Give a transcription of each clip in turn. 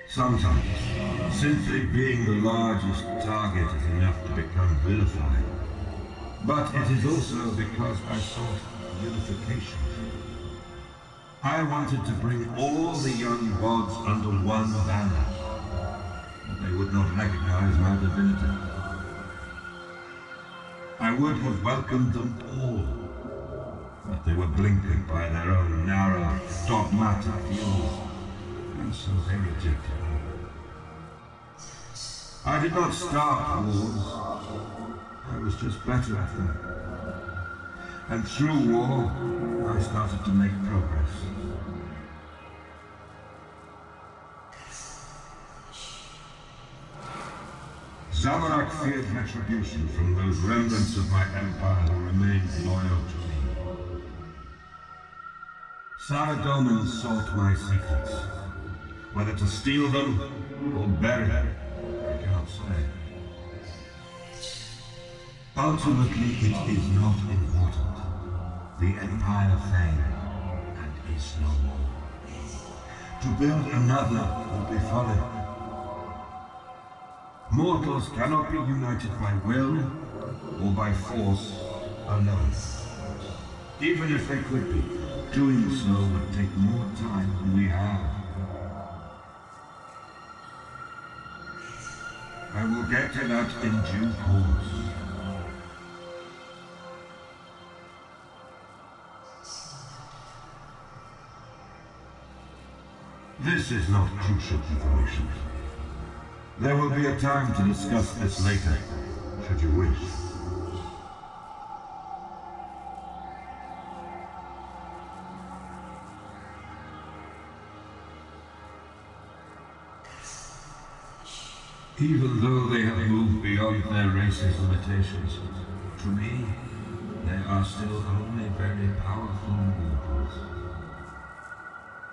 Sometimes, simply being the largest target is enough to become vilified. But it is also because I sought unification. I wanted to bring all the young gods under one banner, but they would not recognize my divinity. I would have welcomed them all, but they were blinkered by their own narrow, dogmatic views, and so they rejected me. I did not start wars, I was just better at them. And through war, I started to make progress. Zaros feared retribution from those remnants of my empire who remained loyal to me. Saradomin sought my secrets. Whether to steal them or bury them, I cannot say. Ultimately, it is not important. The empire failed, and is no more. To build another would be folly. Mortals cannot be united by will or by force alone. Even if they could be, doing so would take more time than we have. I will get to that in due course. This is not crucial information. There will be a time to discuss this later, should you wish. Even though they have moved beyond their race's limitations, to me, they are still only very powerful mortals.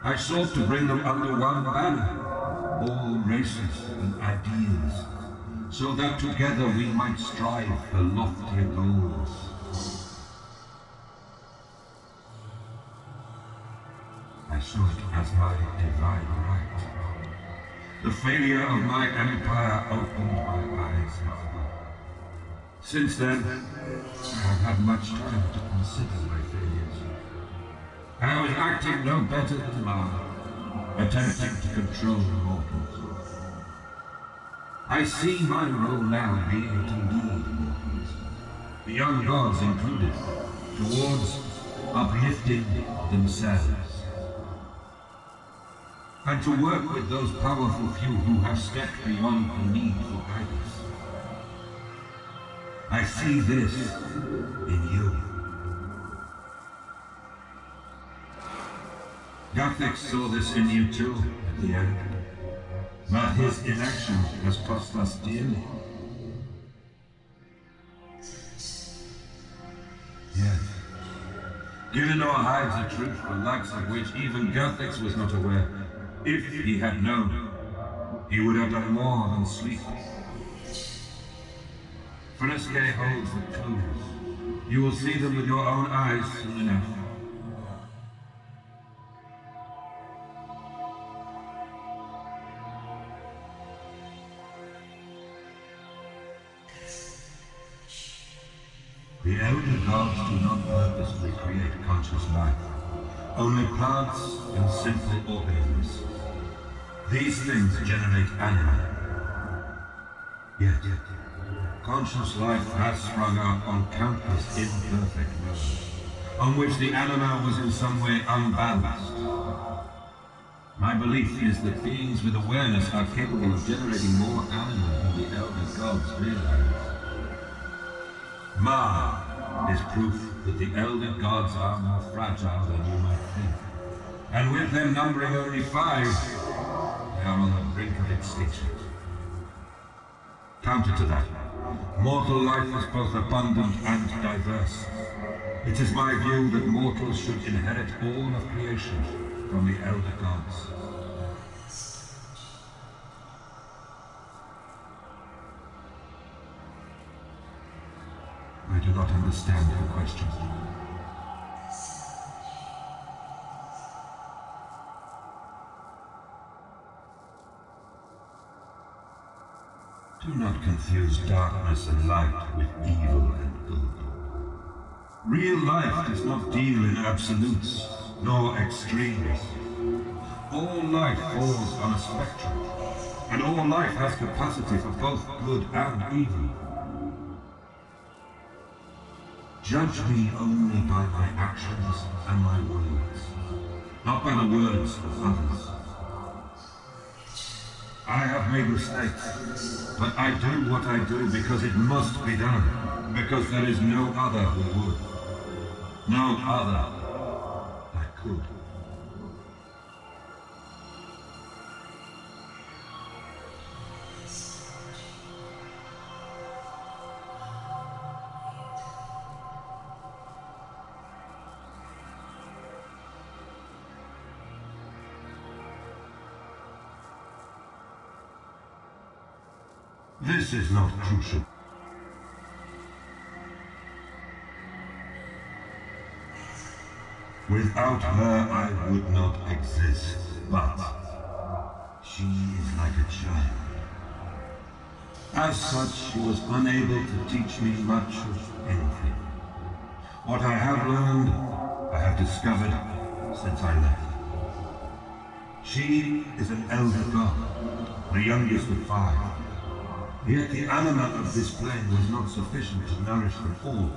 I sought to bring them under one banner, all races and ideas, so that together we might strive for loftier goals. I saw it as my divine right. The failure of my empire opened my eyes, however. Since then, I have had much time to consider my failures. I was acting no better than Mahjarrat, attempting to control the mortals. I see my role now being to lead mortals, the young gods included, towards uplifting themselves. And to work with those powerful few who have stepped beyond the need for guidance. I see this in you. Guthix saw this in you too, at the end. But his inaction has cost us dearly. Yes. Gielinor hides a truth the likes of which even Guthix was not aware. If he had known, he would have done more than sleep. Freneskae holds the clues. You will see them with your own eyes soon enough. The elder gods do not purposely create conscious life. Only plants and simple organisms. These things generate anima. Yet, conscious life has sprung up on countless imperfect worlds, on which the anima was in some way unbalanced. My belief is that beings with awareness are capable of generating more anima than the elder gods realize. Ma is proof that the elder gods are more fragile than you might think. And with them numbering only 5, they are on the brink of extinction. Counter to that, mortal life is both abundant and diverse. It is my view that mortals should inherit all of creation from the elder gods. I do not understand your question. Do not confuse darkness and light with evil and good. Real life does not deal in absolutes, nor extremes. All light falls on a spectrum, and all life has capacity for both good and evil. Judge me only by my actions and my words, not by the words of others. I have made mistakes, but I do what I do because it must be done, because there is no other who would, no other that could. This is not crucial. Without her, I would not exist, but she is like a child. As such, she was unable to teach me much of anything. What I have learned, I have discovered since I left. She is an elder god, the youngest of 5. Yet the anima of this plane was not sufficient to nourish them all,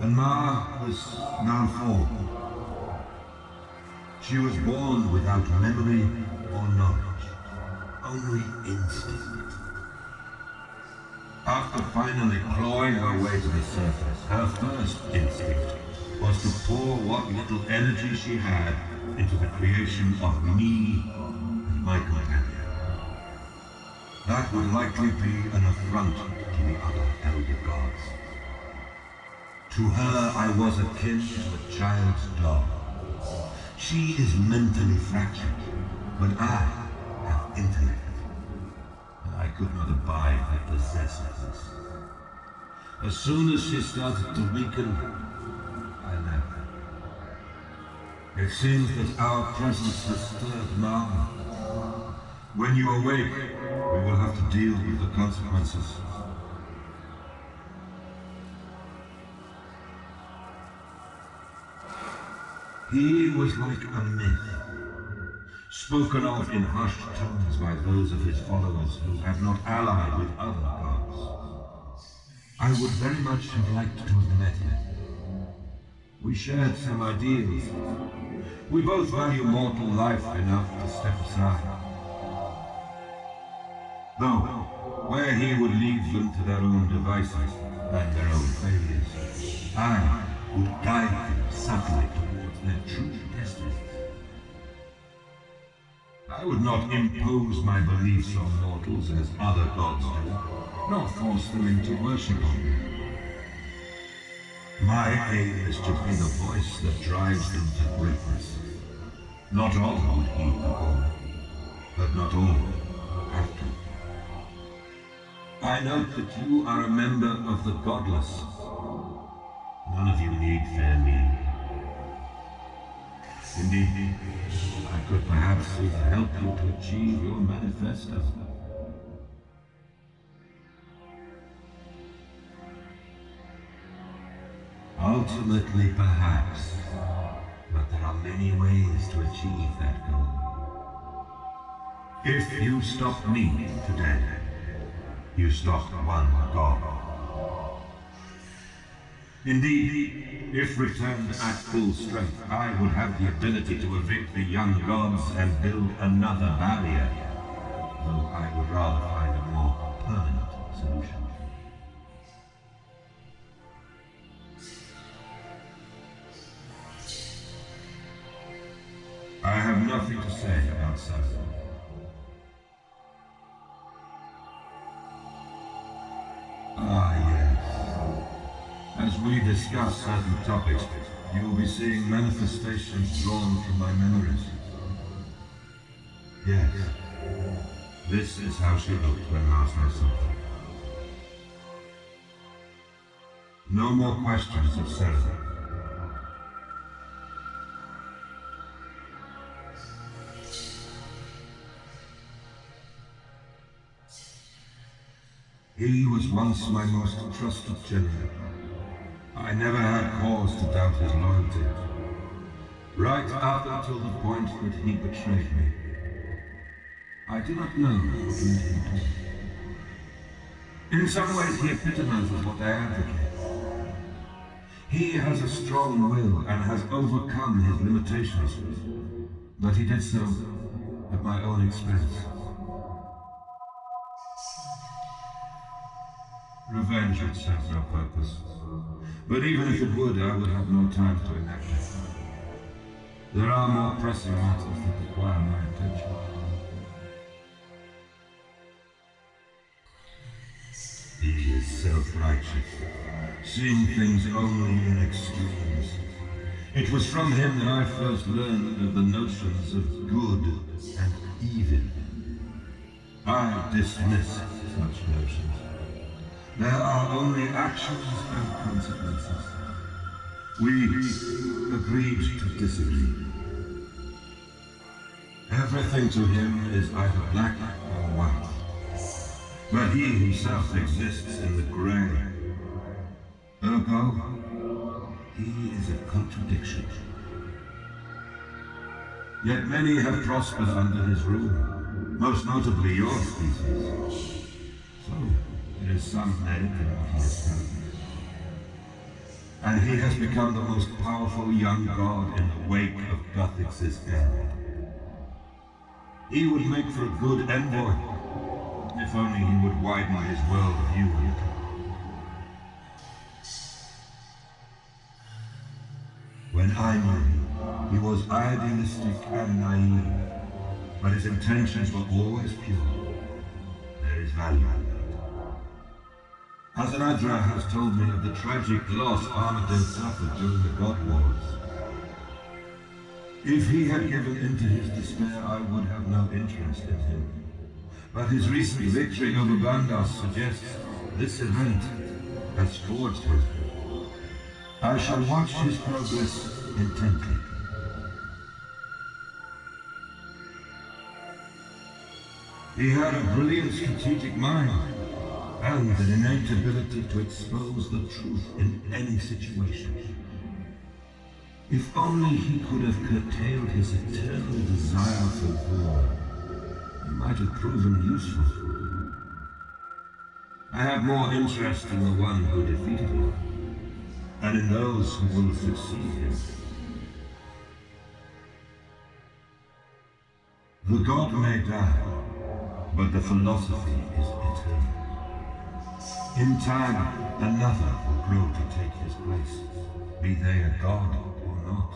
and Ma was now 4. She was born without memory or knowledge, only instinct. After finally clawing her way to the surface, her first instinct was to pour what little energy she had into the creation of me and my companion. That would likely be an affront to the other elder gods. To her, I was akin to a child's dog. She is mentally fractured, but I have intellect. And I could not abide her possessiveness. As soon as she started to weaken, I left. It seems that our presence has stirred Ma. When you awake, we will have to deal with the consequences. He was like a myth, spoken of in hushed tones by those of his followers who have not allied with other gods. I would very much have liked to have met him. We shared some ideals. We both value mortal life enough to step aside. Though, where he would leave them to their own devices and their own failures, I would guide them subtly towards their true destiny. I would not impose my beliefs on mortals as other gods do, nor force them into worship of me. My aim is to be the voice that drives them to greatness. Not all would heed the call, but not all have to. I note that you are a member of the godless. None of you need fear me. Indeed, I could perhaps even help you to achieve your manifesto. Ultimately, perhaps, but there are many ways to achieve that goal. If you stop me today, you stopped one god. Indeed, if returned at full strength, I would have the ability to evict the young gods and build another barrier, though I would rather find a more permanent solution. I have nothing to say about Zaros. Ah, yes. As we discuss certain topics, you will be seeing manifestations drawn from my memories. Yes. This is how she looked when last I saw her. No more questions of Zaros. He was once my most trusted general. I never had cause to doubt his loyalty. Right up until the point that he betrayed me. I do not know what led him to it. In some ways he epitomizes what I advocate. He has a strong will and has overcome his limitations, but he did so at my own expense. Revenge would serve no purpose, but even if it would, I would have no time to enact it. There are more pressing matters that require my attention. He is self-righteous, seeing things only in extremes. It was from him that I first learned of the notions of good and evil. I dismiss such notions. There are only actions and consequences. We agreed to disagree. Everything to him is either black or white. But he himself exists in the grey. Ergo, he is a contradiction. Yet many have prospered under his rule, most notably your species. So, there is some merit in what he has done. And he has become the most powerful young god in the wake of Guthix's end. He would make for a good envoy, if only he would widen his world view a little. When I knew him, he was idealistic and naive, but his intentions were always pure. There is value in that. Mahjarrat has told me of the tragic loss Armadale suffered during the God Wars. If he had given in to his despair, I would have no interest in him. But his recent victory over Bandas suggests this event has forged him. I shall watch his progress intently. He had a brilliant strategic mind, and an innate ability to expose the truth in any situation. If only he could have curtailed his eternal desire for war, he might have proven useful. I have more interest in the one who defeated him, and in those who will succeed him. The god may die, but the philosophy is eternal. In time, another will grow to take his place, be they a god or not.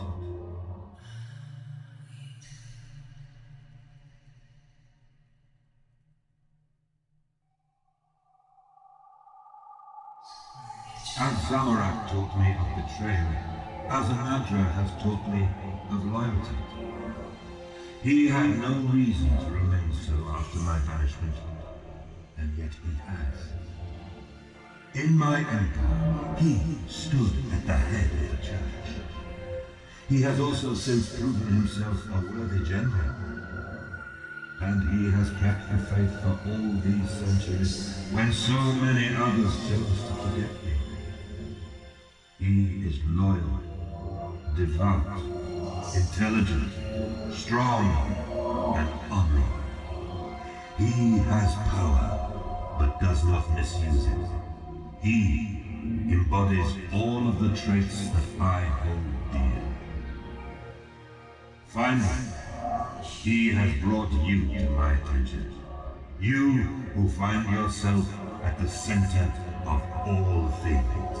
As Zaros taught me of betrayal, as Mahjarrat has taught me of loyalty. He had no reason to remain so after my banishment, and yet he has. In my empire, he stood at the head of the church. He has also since proven himself a worthy general. And he has kept the faith for all these centuries, when so many others chose to forget me. He is loyal, devout, intelligent, strong, and honorable. He has power, but does not misuse it. He embodies all of the traits that I hold dear. Finally, he has brought you to my attention. You who find yourself at the center of all things.